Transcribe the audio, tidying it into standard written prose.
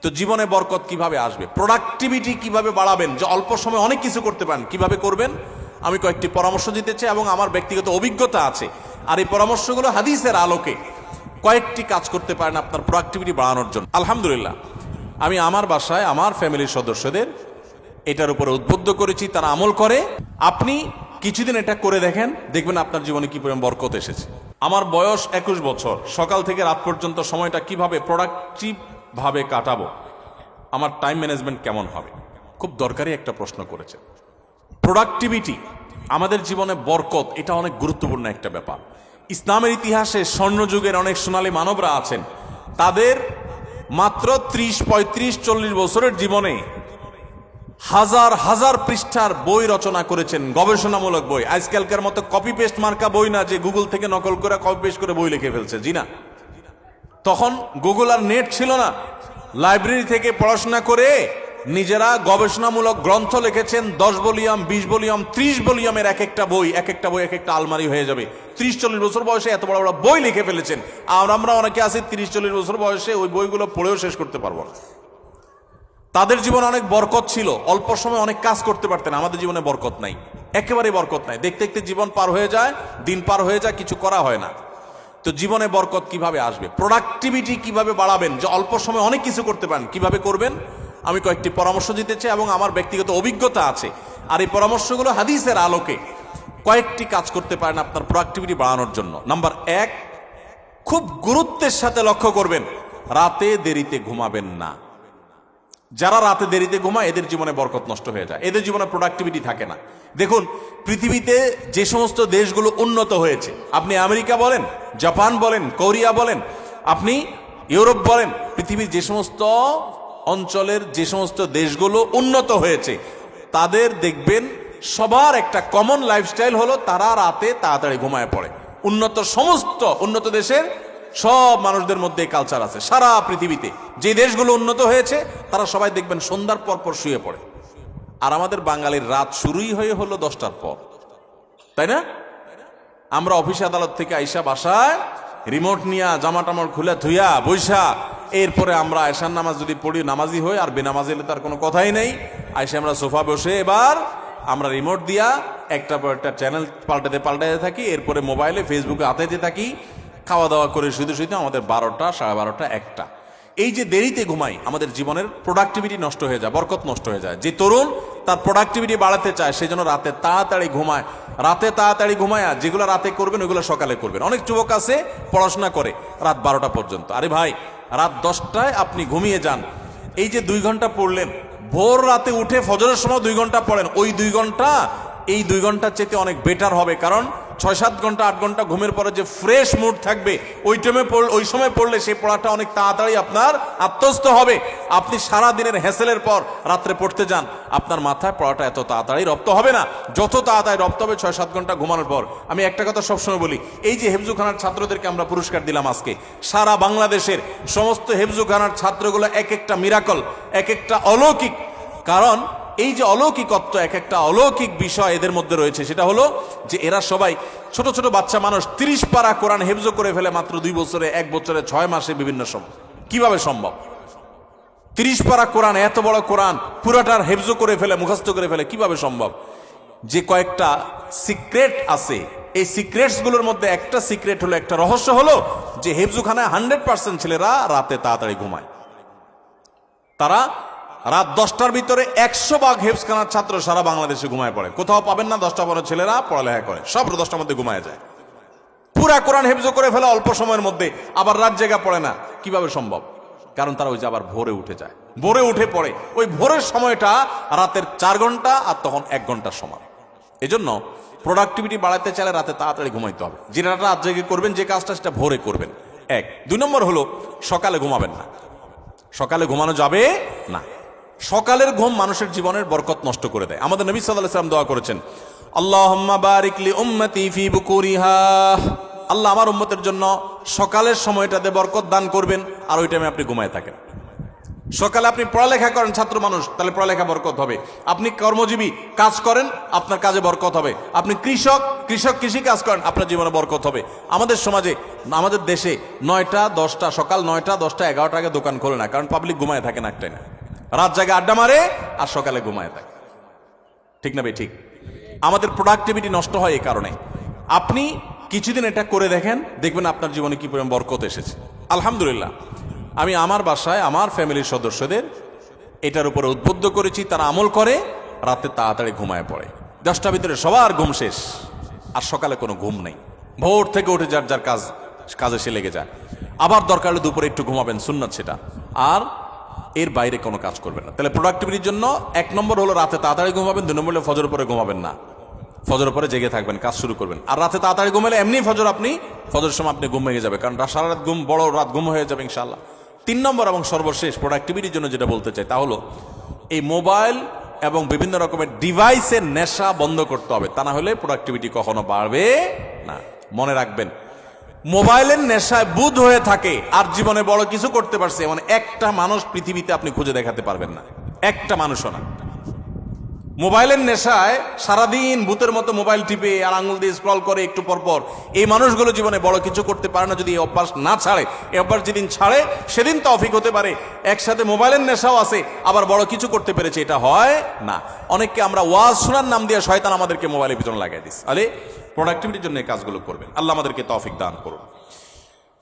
তো জীবনে বরকত কিভাবে আসবে, প্রোডাক্টিভিটি কিভাবে বাড়াবেন, যে অল্প সময় অনেক কিছু করতে পারেন, কিভাবে করবেন আমি কয়েকটি পরামর্শ দিতে চাই এবং আমার ব্যক্তিগত অভিজ্ঞতা আছে। আর এই পরামর্শগুলো হাদিসের আলোকে কয়েকটি কাজ করতে পারেন আপনার প্রোডাক্টিভিটি বাড়ানোর জন্য। আলহামদুলিল্লাহ, আমি আমার বাসায় আমার ফ্যামিলির সদস্যদের এটার উপরে উদ্বুদ্ধ করেছি, তারা আমল করে। আপনি কিছুদিন এটা করে দেখেন, দেখবেন আপনার জীবনে কি পরিমাণ বরকত এসেছে। আমার বয়স 21 বছর, সকাল থেকে রাত পর্যন্ত সময়টা কিভাবে প্রোডাক্টিভ ভাবে কাটাবো, আমার টাইম ম্যানেজমেন্ট কেমন হবে, খুব দরকারি একটা প্রশ্ন করেছে। প্রোডাক্টিভিটি আমাদের জীবনে বরকত, এটা অনেক গুরুত্বপূর্ণ একটা ব্যাপার। ইসলামের ইতিহাসে স্বর্ণযুগের অনেক সোনালী মানবরা আছেন, তাদের মাত্র 30, 35, 40 বছরের জীবনে হাজার হাজার পৃষ্ঠার বই রচনা করেছেন, গবেষণামূলক বই। আজকালকার মতো কপি পেস্ট মার্কা বই না, যে গুগল থেকে নকল করে কপি পেস্ট করে বই লিখে ফেলছে, জি না। তখন গুগল আর নেট ছিল না, লাইব্রেরি থেকে পড়াশোনা করে নিজেরা গবেষণামূলক গ্রন্থ লিখেছেন। 10 ভলিউম, 20 ভলিউম, 30 ভলিউমের এক একটা বই এক একটা আলমারি হয়ে যাবে। 30-40 বছর বয়সে এত বড় বড় বই লিখে ফেলেছেন। আর আমরা অনেকে আছি 30-40 বছর বয়সে ওই বইগুলো পড়েও শেষ করতে পারবো না। তাদের জীবনে অনেক বরকত ছিল, অল্প সময় অনেক কাজ করতে পারতেন। আমাদের জীবনে বরকত নাই, একেবারেই বরকত নাই। দেখতে দেখতে জীবন পার হয়ে যায়, দিন পার হয়ে যায়, কিছু করা হয় না। তো জীবনে বরকত কিভাবে আসবে, প্রোডাক্টিভিটি কিভাবে বাড়াবেন, যে অল্প সময় অনেক কিছু করতে পারেন, কিভাবে করবেন আমি কয়েকটি পরামর্শ দিতে চাই এবং আমার ব্যক্তিগত অভিজ্ঞতা আছে। আর এই পরামর্শগুলো হাদিসের আলোকে কয়েকটি কাজ করতে পারেন আপনার প্রোডাক্টিভিটি বাড়ানোর জন্য। নাম্বার 1, খুব গুরুত্বের সাথে লক্ষ্য করবেন, রাতে দেরিতে ঘুমাবেন না। যারা রাতে দেরিতে ঘুমায় এদের জীবনে বরকত নষ্ট হয়ে যায়, এদের জীবনে প্রোডাক্টিভিটি থাকে না। দেখুন, পৃথিবীতে যে সমস্ত দেশগুলো উন্নত হয়েছে, আপনি আমেরিকা বলেন, জাপান বলেন, কোরিয়া বলেন, আপনি ইউরোপ বলেন, পৃথিবীর যে সমস্ত অঞ্চলের যে সমস্ত দেশগুলো উন্নত হয়েছে, তাদের দেখবেন সবার একটা কমন লাইফস্টাইল হলো তারা রাতে তাড়াতাড়ি ঘুমায় পড়ে। সমস্ত উন্নত দেশের সব মানুষদের মধ্যে কালচার আছে। সারা পৃথিবীতে যে দেশগুলো উন্নত হয়েছে তারা সবাই দেখবেন সন্ধ্যার পর পর শুয়ে পড়ে। আর আমাদের বাঙালির রাত শুরুই হলো 10টার পর, তাই না? আমরা অফিস আদালত থেকে আইসা বাসায় রিমোট নিয়া জামা টামড় খুলে ধুইয়া বৈশা, এরপরে আমরা এশার নামাজ যদি পড়ি, নামাজি হই, আর বেনামাজি হলে তার কোনো কথাই নেই। আইসা আমরা সোফা বসে এবার আমরা রিমোট দিয়া একটা পর একটা চ্যানেল পাল্টাতে থাকি, এরপরে মোবাইলে ফেসবুকে হাতাইতে থাকি। খাওয়া দাওয়া করে শুধু আমাদের 12টা, 12:30, 1টা। এই যে দেরিতে ঘুমাই, আমাদের জীবনের প্রোডাক্টিভিটি নষ্ট হয়ে যায়, বরকত নষ্ট হয়ে যায়। যে তরুণ তার প্রোডাক্টিভিটি বাড়াতে চায়, সেই জন্য রাতে তাড়াতাড়ি ঘুমায়। রাতে তাড়াতাড়ি ঘুমায়, যেগুলো রাতে করবেন ওইগুলো সকালে করবেন। অনেক যুবক আছে পড়াশোনা করে রাত 12টা পর্যন্ত। আরে ভাই, রাত 10টায় আপনি ঘুমিয়ে যান, এই যে 2 ঘন্টা পড়লেন, ভোর রাতে উঠে ফজরের সময় 2 ঘন্টা পড়েন, ওই 2 ঘন্টা এই 2 ঘন্টার চেয়ে অনেক বেটার হবে। কারণ 6-7 ঘন্টা 8 ঘন্টা ঘুমের পরে যে ফ্রেশ মুড থাকবে, ওই সময় পড়লে সেই পড়াটা অনেক তাড়াতাড়ি আপনার আত্মস্থ হবে। আপনি সারা দিনের হ্যাসেলের পর রাত্রে পড়তে যান, আপনার মাথায় পড়াটা এত তাড়াতাড়ি রপ্ত হবে না, যত তাড়াতাড়ি রপ্ত হবে 6-7 ঘন্টা ঘুমানোর পর। আমি একটা কথা সবসময় বলি, এই যে হেফজুখানার ছাত্রদেরকে আমরা পুরস্কার দিলাম আজকে, সারা বাংলাদেশের সমস্ত হেফজুখানার ছাত্রগুলো এক একটা মিরাকল, এক একটা অলৌকিক। কারণ এই যে অলৌকিকত্ব, এক একটা অলৌকিক বিষয় এদের মধ্যে রয়েছে, সেটা হলো যে এরা সবাই ছোট ছোট বাচ্চা মানুষ। 30 পারা কোরআন হেফজ করে ফেলে মাত্র 2 বছরে, 1 বছরে, 6 মাসে, বিভিন্ন সময়। কিভাবে সম্ভব? 30 পারা কোরআন, এত বড় কোরআন পুরাটার হেফজ করে ফেলে, মুখস্থ করে ফেলে, কিভাবে সম্ভব? যে কয়েকটা সিক্রেট আছে, এই সিক্রেটস গুলোর মধ্যে একটা সিক্রেট হলো, একটা রহস্য হলো যে হেফজুখানায় 100% ছেলেরা রাতে তাড়াতাড়ি ঘুমায়। তারা রাত 10টার ভিতরে 100 ভাগ হেফজখানার ছাত্র সারা বাংলাদেশে ঘুমায় পড়ে। কোথাও পাবেন না 10টা পরে ছেলেরা পড়ালেখা করে, সব 10টার মধ্যে ঘুমায় যায়। পুরা কোরআন হেফজ করে ফেলে অল্প সময়ের মধ্যে, আবার রাত জেগা পড়ে না। কিভাবে সম্ভব? কারণ তারা ওই যে আবার ভোরে উঠে যায়, ভোরে উঠে পড়ে। ওই ভোরের সময়টা রাতের 4 ঘন্টা, আর তখন 1 ঘন্টার সময়। এজন্য প্রোডাক্টিভিটি বাড়াতে চাইলে রাতে তাড়াতাড়ি ঘুমাইতে হবে। যেটা রাত জেগে করবেন, যে কাজটা, সেটা ভোরে করবেন। 1। 2 নম্বর হলো সকালে ঘুমাবেন না। সকালে ঘুমানো যাবে না। সকালের ঘুম মানুষের জীবনের বরকত নষ্ট করে দেয়। আমাদের নবী সাল্লাল্লাহু আলাইহি ওয়াসাল্লাম দোয়া করেছেন, আল্লাহুম্মা বারিক লি উম্মতি ফি বুকুরিহা। আল্লাহ আমার উম্মতের জন্য সকালের সময়টাতে বরকত দান করবেন, আর ওই টাইমে আপনি ঘুমায় থাকেন। সকালে আপনি পড়ালেখা করেন, ছাত্র মানুষ, তাহলে পড়ালেখা বরকত হবে। আপনি কর্মজীবী, কাজ করেন, আপনার কাজে বরকত হবে। আপনি কৃষক, কৃষক কৃষি কাজ করেন, আপনার জীবনে বরকত হবে। আমাদের সমাজে, আমাদের দেশে 9টা 10টা, সকাল 9টা 10টা 11টা আগে দোকান খোলে না, কারণ পাবলিক ঘুমায় থাকে না, একটাই না, রাত জায়গায় আড্ডা মারে আর সকালে ঘুমায় থাকে। ঠিক না ভাই? ঠিক। আমাদের প্রোডাক্টিভিটি নষ্ট হয় এই কারণে। আপনি কিছুদিন এটা করে দেখেন, দেখবেন আপনার জীবনে কি পরিমাণ বরকত এসেছে। আলহামদুলিল্লাহ, আমি আমার বাসায় আমার ফ্যামিলির সদস্যদের এটার উপরে উদ্বুদ্ধ করেছি, তারা আমল করে, রাতে তাড়াতাড়ি ঘুমায় পড়ে। 10টার ভিতরে সবার ঘুম শেষ, আর সকালে কোনো ঘুম নেই। ভোর থেকে উঠে যার যার কাজে সে লেগে যায়। আবার দরকার হলে দুপুরে একটু ঘুমাবেন, সুন্নাত সেটা, আর এর বাইরে কোনো কাজ করবেন না। তাহলে প্রোডাক্টিভিটির জন্য 1 নম্বর হলো রাতে তাড়াতাড়ি ঘুমাবেন, 2 নম্বর হলো ফজর পরে ঘুমাবেন না, ফজর পরে জেগে থাকবেন, কাজ শুরু করবেন। আর রাতে তাড়াতাড়ি ঘুমালে এমনি ফজর সময় আপনি ঘুম ভেঙে যাবে, কারণ সারা রাত ঘুম, বড় রাত ঘুম হয়ে যাবে ইনশাআল্লাহ। 3 নম্বর এবং সর্বশেষ প্রোডাক্টিভিটির জন্য যেটা বলতে চাই তা হলো এই মোবাইল এবং বিভিন্ন রকমের ডিভাইসের নেশা বন্ধ করতে হবে, তা না হলে প্রোডাক্টিভিটি কখনো বাড়বে না। মনে রাখবেন, মোবাইলের নেশায় বুধ হয়ে থাকে আর জীবনে বড় কিছু করতে পারছে এমন একটা মানুষ পৃথিবীতে আপনি খুঁজে দেখাতে পারবেন না, একটা মানুষও না। মোবাইলের নেশায় সারাদিন ভূতের মতো মোবাইল টিপে আর আঙুল দিয়ে স্ক্রল করে একটু পরপর, এই মানুষগুলো জীবনে বড় কিছু করতে পারে না যদি এই অভ্যাস না ছাড়ে। এই অভ্যাস যেদিন ছাড়ে সেদিন তৌফিক হতে পারে, একসাথে মোবাইলের নেশাও আছে আবার বড় কিছু করতে পেরেছে, এটা হয় না। অনেককে আমরা ওয়াজ শোনার নাম দিয়ে শয়তান আমাদেরকে মোবাইলের পিছনে লাগাই দিস। আরে প্রোডাক্টিভিটির জন্য এই কাজগুলো করবেন। আল্লাহ আমাদেরকে তৌফিক দান করুন।